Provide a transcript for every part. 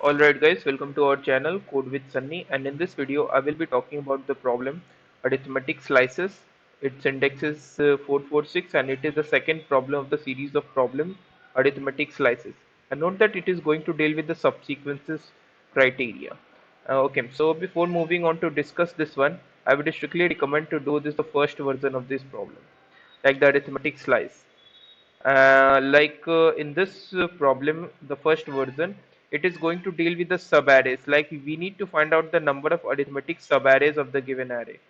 Alright guys, welcome to our channel Code with Sunny, and in this video I will be talking about the problem arithmetic slices. Its index is 446 and it is the second problem of the series of problem arithmetic slices. And note that it is going to deal with the subsequences criteria. Okay, so before moving on to discuss this one, I would strictly recommend to do this the first version of this problem, like the arithmetic slice. In this problem, the first version, it is going to deal with the subarrays. Like we need to find out the number of arithmetic subarrays of the given array.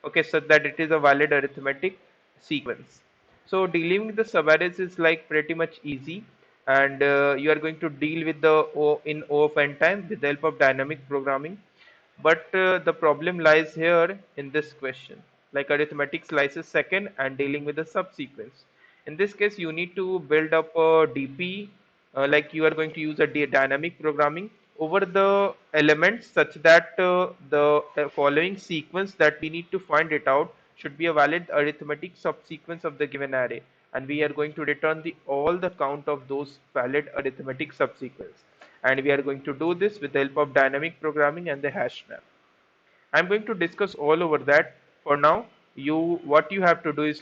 Okay, so that it is a valid arithmetic sequence. So dealing with the subarrays is like pretty much easy, and you are going to deal with the O in O of n time with the help of dynamic programming. But the problem lies here in this question, like arithmetic slices second and dealing with the subsequence. In this case, you need to build up a DP, like you are going to use a dynamic programming over the elements such that the following sequence that we need to find it out should be a valid arithmetic subsequence of the given array. And we are going to return all the count of those valid arithmetic subsequence, and we are going to do this with the help of dynamic programming and the HashMap. I'm going to discuss all over that. For now, what you have to do is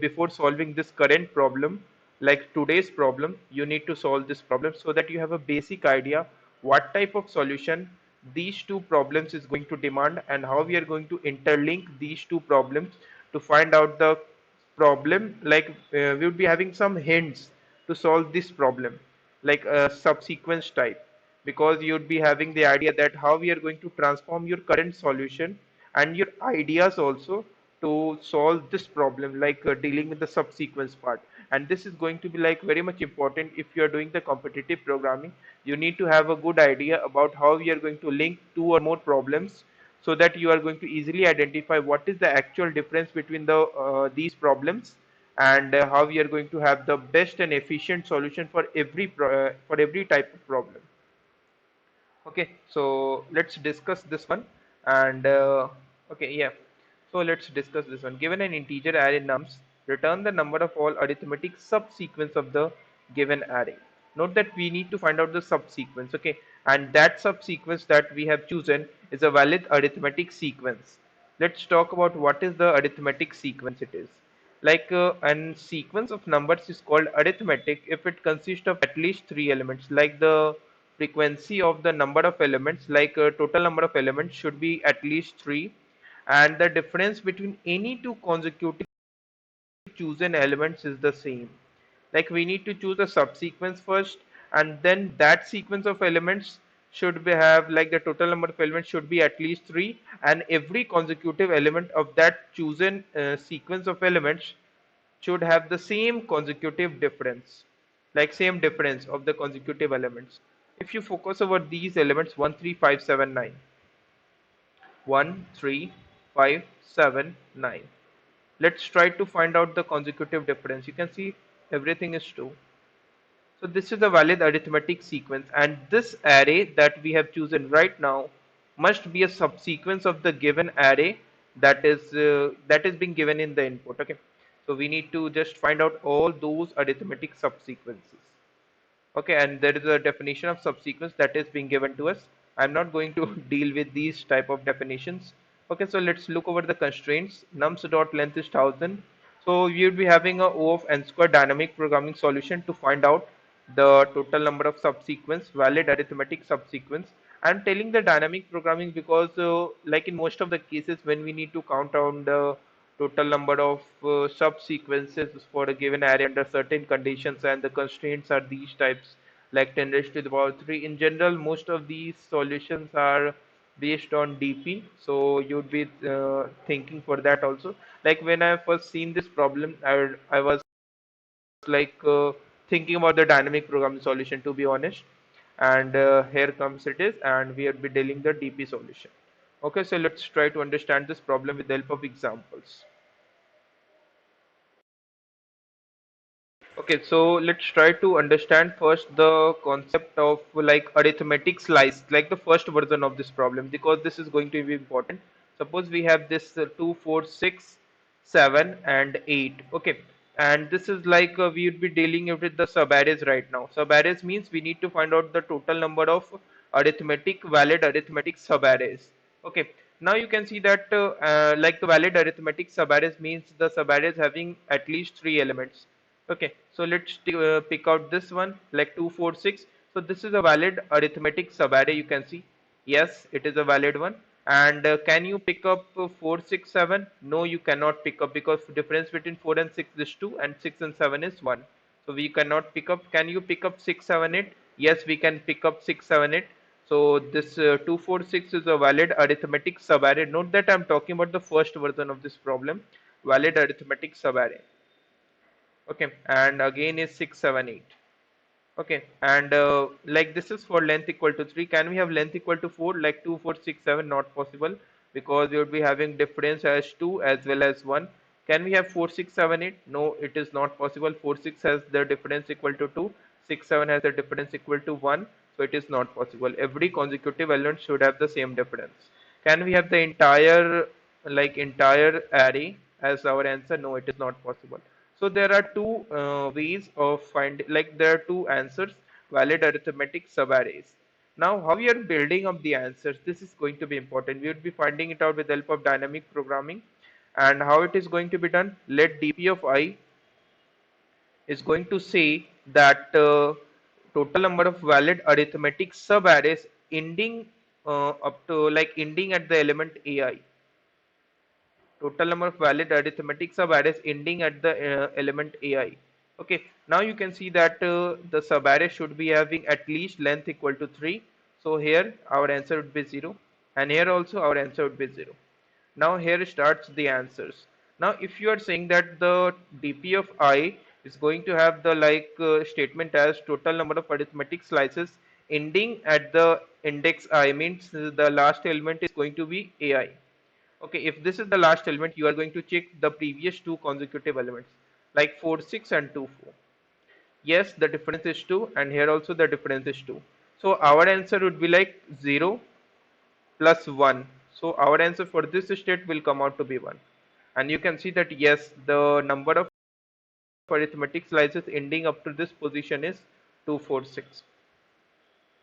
before solving this current problem, like today's problem, you need to solve this problem so that you have a basic idea what type of solution these two problems is going to demand and how we are going to interlink these two problems to find out the problem. We would be having some hints to solve this problem, like a subsequence type, because you'd be having the idea that how we are going to transform your current solution and your ideas also to solve this problem, like dealing with the subsequence part. And this is going to be like very much important if you are doing the competitive programming. You need to have a good idea about how we are going to link two or more problems so that you are going to easily identify what is the actual difference between these problems, and how we are going to have the best and efficient solution for for every type of problem. Okay, so let's discuss this one. And okay, yeah. So let's discuss this one. Given an integer array nums, return the number of all arithmetic subsequence of the given array. Note that we need to find out the subsequence. Okay, and that subsequence that we have chosen is a valid arithmetic sequence. Let's talk about what is the arithmetic sequence it is. An sequence of numbers is called arithmetic if it consists of at least three elements, like the frequency of the number of elements, total number of elements should be at least 3, and the difference between any two consecutive chosen elements is the same. Like we need to choose a subsequence first, and then that sequence of elements should have, like, the total number of elements should be at least 3, and every consecutive element of that chosen sequence of elements should have the same consecutive difference, like same difference of the consecutive elements. If you focus over these elements 1 3 5 7 9, 1 3 5 7 9, let's try to find out the consecutive difference. You can see everything is 2. So this is a valid arithmetic sequence, and this array that we have chosen right now must be a subsequence of the given array that is being given in the input. Okay, so we need to just find out all those arithmetic subsequences. Okay, and there is a definition of subsequence that is being given to us. I'm not going to deal with these type of definitions. Okay, so let's look over the constraints. Nums dot length is 1000. So we would be having a O of n square dynamic programming solution to find out the total number of subsequence, valid arithmetic subsequence. I'm telling the dynamic programming because like in most of the cases when we need to count down the total number of subsequences for a given array under certain conditions, and the constraints are these types, like 10 raised to the power 3. In general, most of these solutions are based on DP, so you'd be thinking for that also. Like when I first seen this problem, I was like thinking about the dynamic programming solution, to be honest. And here comes it is, and we will be dealing the DP solution. Okay, so let's try to understand this problem with the help of examples. Okay, so let's try to understand first the concept of like arithmetic slice, like the first version of this problem, because this is going to be important. Suppose we have this 2, 4, 6, 7, and 8. Okay, and this is like we would be dealing with the subarrays right now. Subarrays means we need to find out the total number of valid arithmetic subarrays. Okay, now you can see that like the valid arithmetic subarrays means the subarray is having at least three elements. Okay, so let's pick out this one like 2, 4, 6. So this is a valid arithmetic subarray. You can see, yes, it is a valid one. And can you pick up 4, 6, 7? No, you cannot pick up because the difference between 4 and 6 is 2 and 6 and 7 is 1. So we cannot pick up. Can you pick up 6, 7, 8? Yes, we can pick up 6, 7, 8. So this 2, 4, 6 is a valid arithmetic subarray. Note that I'm talking about the first version of this problem, valid arithmetic subarray. Okay, and again is 6, 7, 8. Okay, and like this is for length equal to 3. Can we have length equal to 4? Like 2, 4, 6, 7? Not possible because we would be having difference as 2 as well as 1. Can we have 4, 6, 7, 8? No, it is not possible. 4, 6 has the difference equal to 2. 6, 7 has the difference equal to 1. So it is not possible. Every consecutive element should have the same difference. Can we have the entire array as our answer? No, it is not possible. So there are two ways of finding, like there are two answers, valid arithmetic subarrays. Now, how we are building up the answers, this is going to be important. We would be finding it out with the help of dynamic programming. And how it is going to be done? Let dp of I is going to say that total number of valid arithmetic subarrays ending up to like ending at the element ai. Total number of valid arithmetic subarrays ending at the element ai. Okay, now you can see that the subarray should be having at least length equal to 3. So here our answer would be 0, and here also our answer would be 0. Now here starts the answers. Now if you are saying that the dp of I is going to have the statement as total number of arithmetic slices ending at the index I, means the last element is going to be ai. Okay, if this is the last element, you are going to check the previous two consecutive elements like 4, 6 and 2, 4. Yes, the difference is 2, and here also the difference is 2. So our answer would be like 0 plus 1. So our answer for this state will come out to be 1. And you can see that yes, the number of arithmetic slices ending up to this position is 2, 4, 6.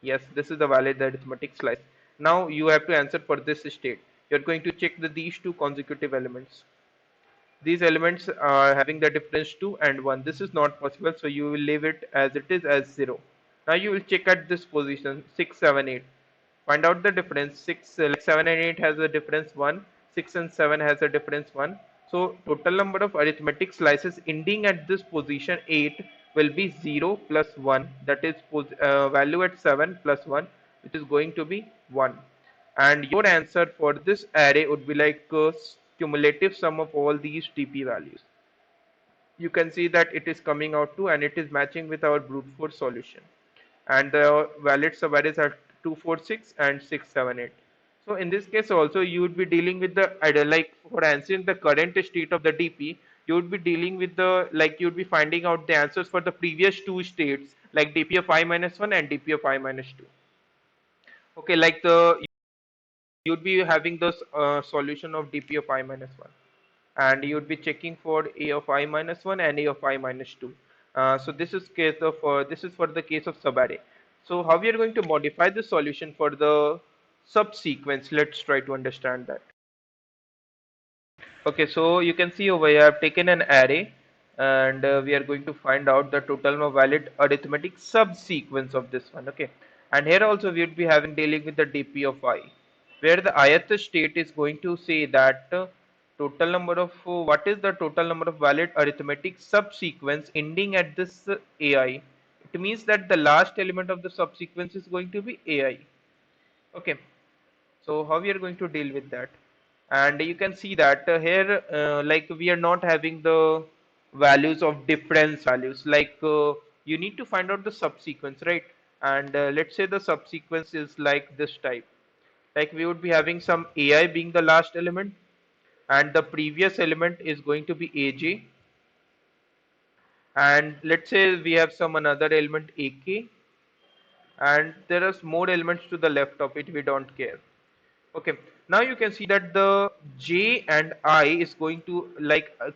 Yes, this is the valid arithmetic slice. Now you have to answer for this state. You're going to check these two consecutive elements. These elements are having the difference 2 and 1. This is not possible, so you will leave it as it is as 0. Now you will check at this position 6, 7, 8. Find out the difference. 6, 7 and 8 has a difference 1. 6 and 7 has a difference 1. So total number of arithmetic slices ending at this position 8 will be 0 plus 1. That is value at 7 plus 1, which is going to be 1. And your answer for this array would be like cumulative sum of all these dp values. You can see that it is coming out to, and it is matching with our brute force solution. And the valid subarrays are 2, 4, 6 and 6, 7, 8. So in this case also you would be dealing with the like for answering the current state of the dp, you would be dealing with the you would be finding out the answers for the previous two states like dp of I minus 1 and dp of I minus 2. Okay, like the you'd be having the solution of dp of I minus 1, and you'd be checking for a of I minus 1 and a of I minus 2. So this is for the case of subarray. So how we are going to modify the solution for the subsequence? Let's try to understand that. Okay, so you can see over here I've taken an array, and we are going to find out the total of valid arithmetic subsequence of this one. Okay, and here also we would be having dealing with the dp of I, where the ith state is going to say that total number of what is the total number of valid arithmetic subsequence ending at this ai. It means that the last element of the subsequence is going to be ai. Okay, so how we are going to deal with that? And you can see that here we are not having the values of difference values, you need to find out the subsequence, right? And let's say the subsequence is like this type, like we would be having some ai being the last element, and the previous element is going to be aj, and let's say we have some another element ak, and there are more elements to the left of it, we don't care. Okay, now you can see that the j and I is going to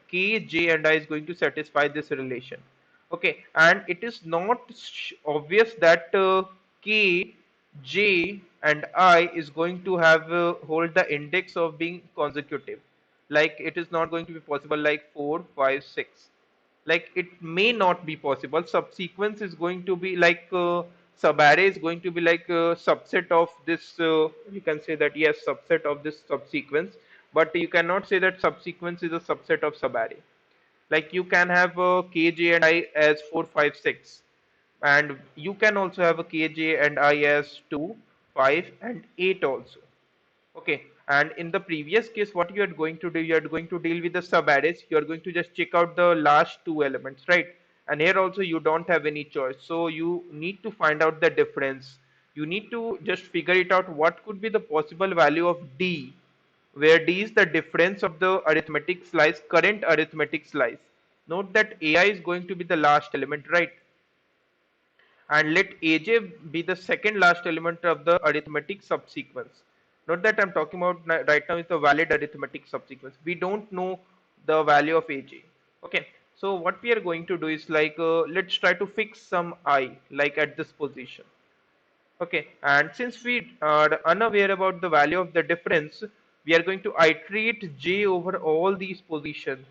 k, j and I is going to satisfy this relation. Okay, and it is not obvious that k j and I is going to have hold the index of being consecutive. Like it is not going to be possible like 4, 5, 6. Like it may not be possible. Subsequence is going to be like subarray is going to be like a subset of this. You can say that yes, subset of this subsequence, but you cannot say that subsequence is a subset of subarray. Like you can have k, j, and I as 4, 5, 6, and you can also have a k, j, and I as 2, 5, and 8 also. Okay, and in the previous case, what you are going to do, you are going to deal with the subarrays. You are going to just check out the last two elements, right? And here also you don't have any choice. So you need to find out the difference. You need to just figure it out what could be the possible value of D, where D is the difference of the arithmetic slice, current arithmetic slice. Note that AI is going to be the last element, right? And let aj be the second last element of the arithmetic subsequence. Note that I'm talking about right now is the valid arithmetic subsequence. We don't know the value of aj. Okay, so what we are going to do is like let's try to fix some I like at this position. Okay, and since we are unaware about the value of the difference, we are going to iterate j over all these positions.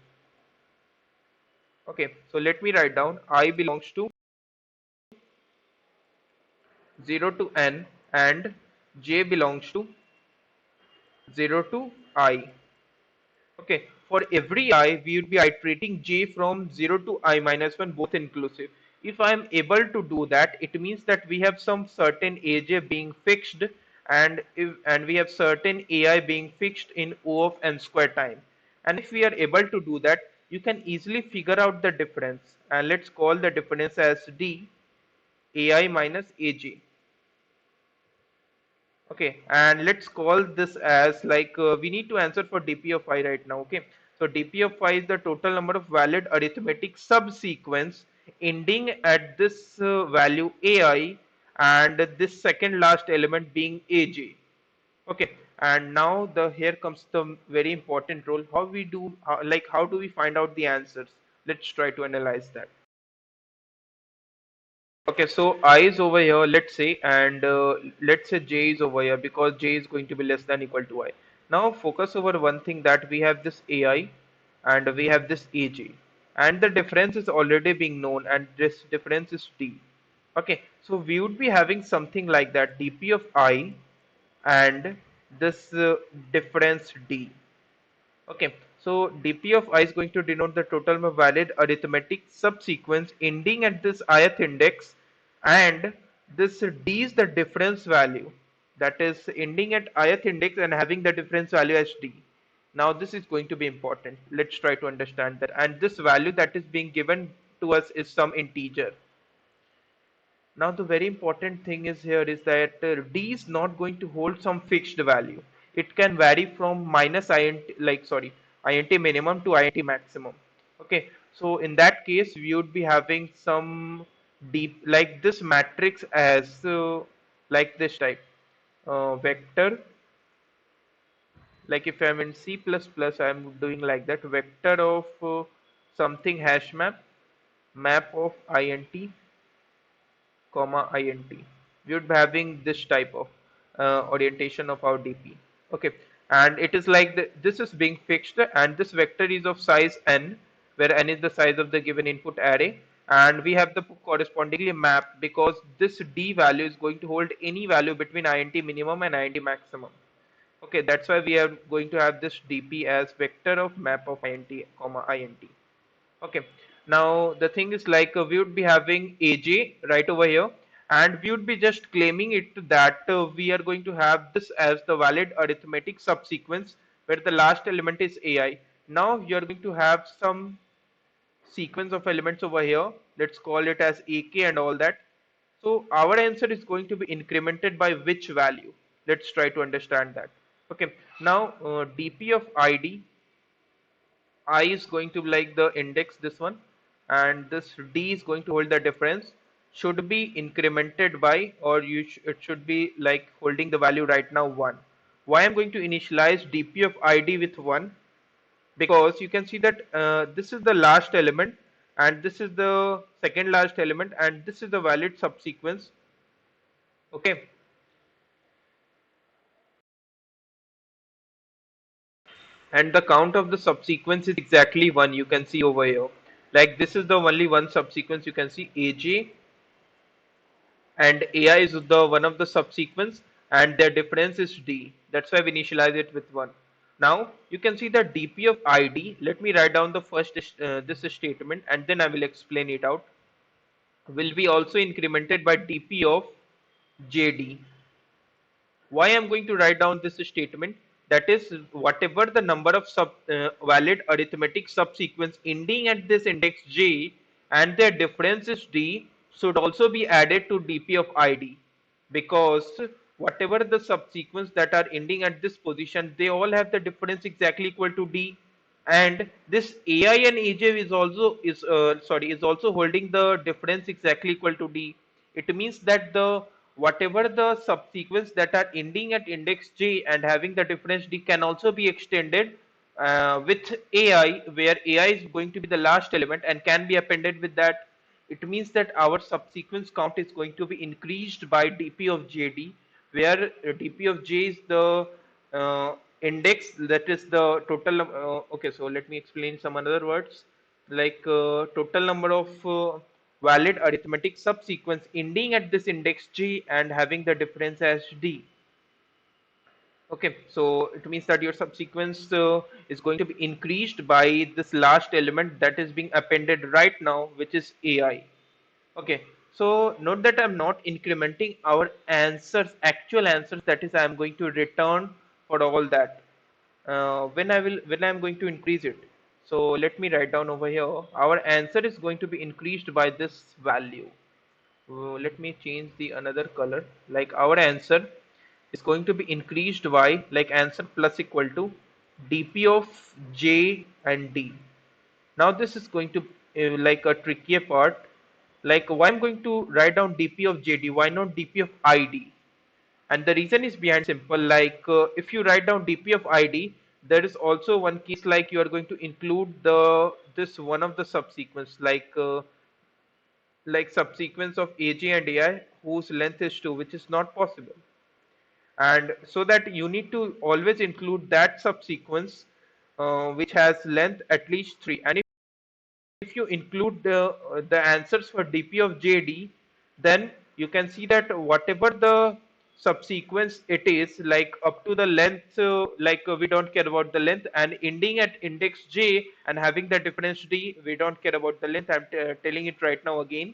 Okay, so let me write down I belongs to 0 to n and j belongs to 0 to I. Okay, for every I, we would be iterating j from 0 to I minus 1, both inclusive. If I am able to do that, it means that we have some certain aj being fixed, and we have certain ai being fixed in O of n square time. And if we are able to do that, you can easily figure out the difference. And let's call the difference as d ai minus aj. Okay, and let's call this as like we need to answer for dp of I right now. Okay, so dp of I is the total number of valid arithmetic subsequence ending at this value ai, and this second last element being aj. Okay, and now the here comes the very important role. How we do like how do we find out the answers? Let's try to analyze that. Okay, so I is over here, let's say, and let's say j is over here because j is going to be less than equal to I. Now focus over one thing that we have this ai and we have this aj, and the difference is already being known, and this difference is d. Okay, so we would be having something like that dp of I and this difference d. Okay, so dp of I is going to denote the total of valid arithmetic subsequence ending at this ith index, and this d is the difference value that is ending at ith index and having the difference value as d. Now this is going to be important. Let's try to understand that. And this value that is being given to us is some integer. Now the very important thing is here is that d is not going to hold some fixed value. It can vary from minus int like sorry int minimum to int maximum. Okay, so in that case we would be having some deep like this matrix as like this type vector. Like if I'm in C++, I'm doing like that vector of something hash map of int comma int. We would be having this type of orientation of our dp. Okay, and it is like this is being fixed, and this vector is of size n, where n is the size of the given input array, and we have the correspondingly map because this d value is going to hold any value between int minimum and int maximum. Okay, that's why we are going to have this dp as vector of map of int comma int. Okay, now the thing is like we would be having aj right over here, and we would be just claiming it that we are going to have this as the valid arithmetic subsequence where the last element is ai. Now you are going to have some sequence of elements over here. Let's call it as ak and all that. So our answer is going to be incremented by which value? Let's try to understand that. Okay, now dp of id I is going to be like the index, this one, and this D is going to hold the difference, should be incremented by, or it should be like holding the value right now 1. Why I'm going to initialize dp of id with 1? Because you can see that this is the last element, and this is the second last element, and this is the valid subsequence. Okay, and the count of the subsequence is exactly 1. You can see over here, like this is the only one subsequence. You can see AJ and AI is the one of the subsequence, and their difference is D. That's why we initialize it with 1. Now you can see the DP of ID. Let me write down the first this statement, and then I will explain it out. Will be also incremented by DP of JD. Why I'm going to write down this statement, that is whatever the number of valid arithmetic subsequence ending at this index j and their difference is d should also be added to dp of id, because whatever the subsequence that are ending at this position, they all have the difference exactly equal to d, and this ai and aj is also is also holding the difference exactly equal to d. It means that the whatever the subsequence that are ending at index j and having the difference d can also be extended with ai, where ai is going to be the last element and can be appended with that. It means that our subsequence count is going to be increased by dp of jd, where dp of j is the index, that is the total. Okay, so let me explain some other words, like total number of valid arithmetic subsequence ending at this index g and having the difference as d. Okay, so it means that your subsequence is going to be increased by this last element that is being appended right now, which is AI. Okay, so note that I'm not incrementing our answers, actual answers, that is I'm going to return for all that. When I'm going to increase it. So let me write down over here. Our answer is going to be increased by this value. Let me change the another color. Like our answer is going to be increased by, like answer plus equal to dp of j and d. Now this is going to like a trickier part. Like why I'm going to write down dp of jd? Why not dp of id? And the reason is behind simple, like if you write down dp of id, there is also one case like you are going to include the this one of the subsequence, like subsequence of aj and ai whose length is 2, which is not possible. And so that you need to always include that subsequence which has length at least 3. And if you include the answers for dp of jd, then you can see that whatever the subsequence it is, like up to the length, we don't care about the length, and ending at index j and having the difference d, we don't care about the length. I'm telling it right now again.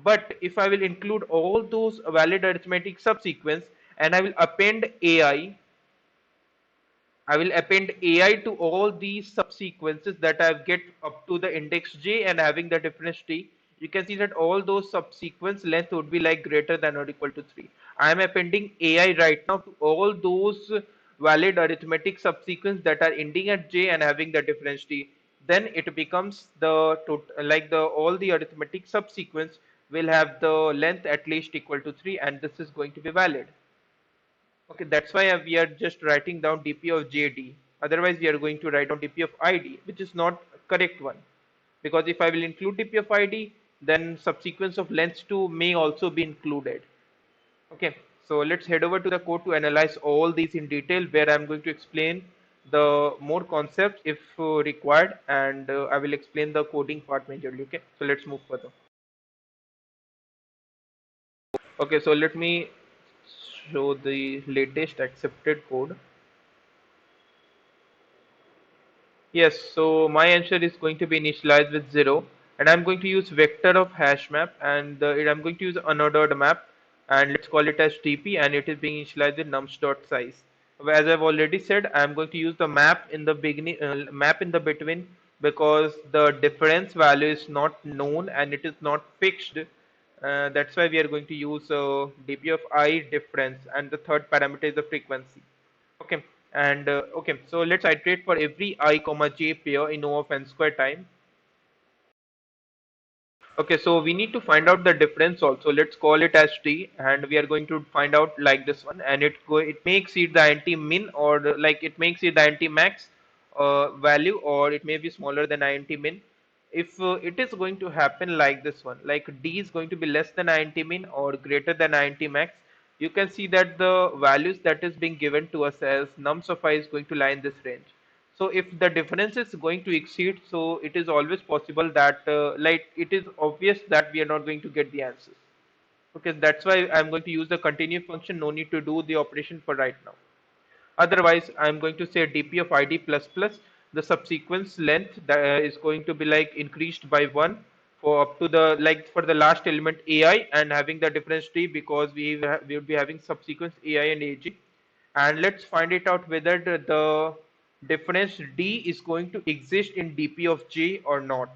But if I will include all those valid arithmetic subsequence and I will append ai, I will append AI to all these subsequences that I get up to the index j and having the difference t. You can see that all those subsequence length would be like greater than or equal to 3. I am appending AI right now to all those valid arithmetic subsequence that are ending at j and having the difference t. Then it becomes the like the all the arithmetic subsequence will have the length at least equal to 3, and this is going to be valid. Okay, that's why we are just writing down dp of jd. Otherwise, we are going to write down dp of id, which is not correct one. Because if I will include dp of id, then subsequence of length 2 may also be included. Okay, so let's head over to the code to analyze all these in detail, where I'm going to explain the more concepts if required, and I will explain the coding part majorly. Okay, so let's move further. Okay, so let me show the latest accepted code. Yes, so my answer is going to be initialized with 0, and I'm going to use vector of HashMap, and I'm going to use unordered map, and let's call it as TP, and it is being initialized with nums.size. As I've already said, I'm going to use the map in the beginning, map in the between, because the difference value is not known and it is not fixed. That's why we are going to use dp of I difference, and the third parameter is the frequency. Okay, and okay, so let's iterate for every I comma j pair in O of n square time. Okay, so we need to find out the difference also. Let's call it as t, and we are going to find out like this one, and it may exceed the int min, or like it may exceed the int max value, or it may be smaller than int min. If it is going to happen like this one, like d is going to be less than int min or greater than int max, you can see that the values that is being given to us as nums of I is going to lie in this range. So if the difference is going to exceed, so it is always possible that like it is obvious that we are not going to get the answers. Okay, that's why I'm going to use the continue function. No need to do the operation for right now. Otherwise, I'm going to say dp of id plus plus the subsequence length that is going to be like increased by 1 for up to the like for the last element ai and having the difference d because we would be having subsequence ai and ag. And let's find it out whether the difference d is going to exist in dp of j or not.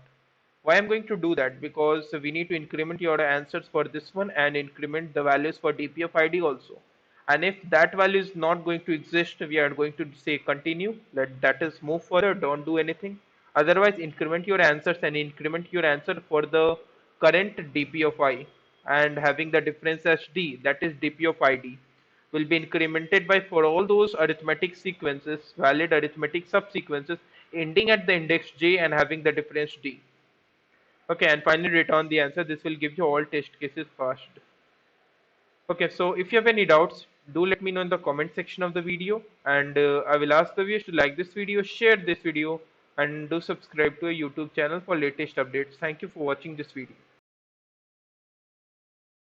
Why I'm going to do that? Because we need to increment your answers for this one and increment the values for dp of id also. And if that value is not going to exist, we are going to say continue. That is move further, don't do anything. Otherwise, increment your answers and increment your answer for the current dp of I and having the difference as d, that is dp of id, will be incremented by for all those arithmetic sequences, valid arithmetic subsequences ending at the index j and having the difference d. Okay, and finally return the answer. This will give you all test cases first. Okay, so if you have any doubts, do let me know in the comment section of the video, and I will ask the viewers to like this video, share this video, and do subscribe to our YouTube channel for latest updates. Thank you for watching this video.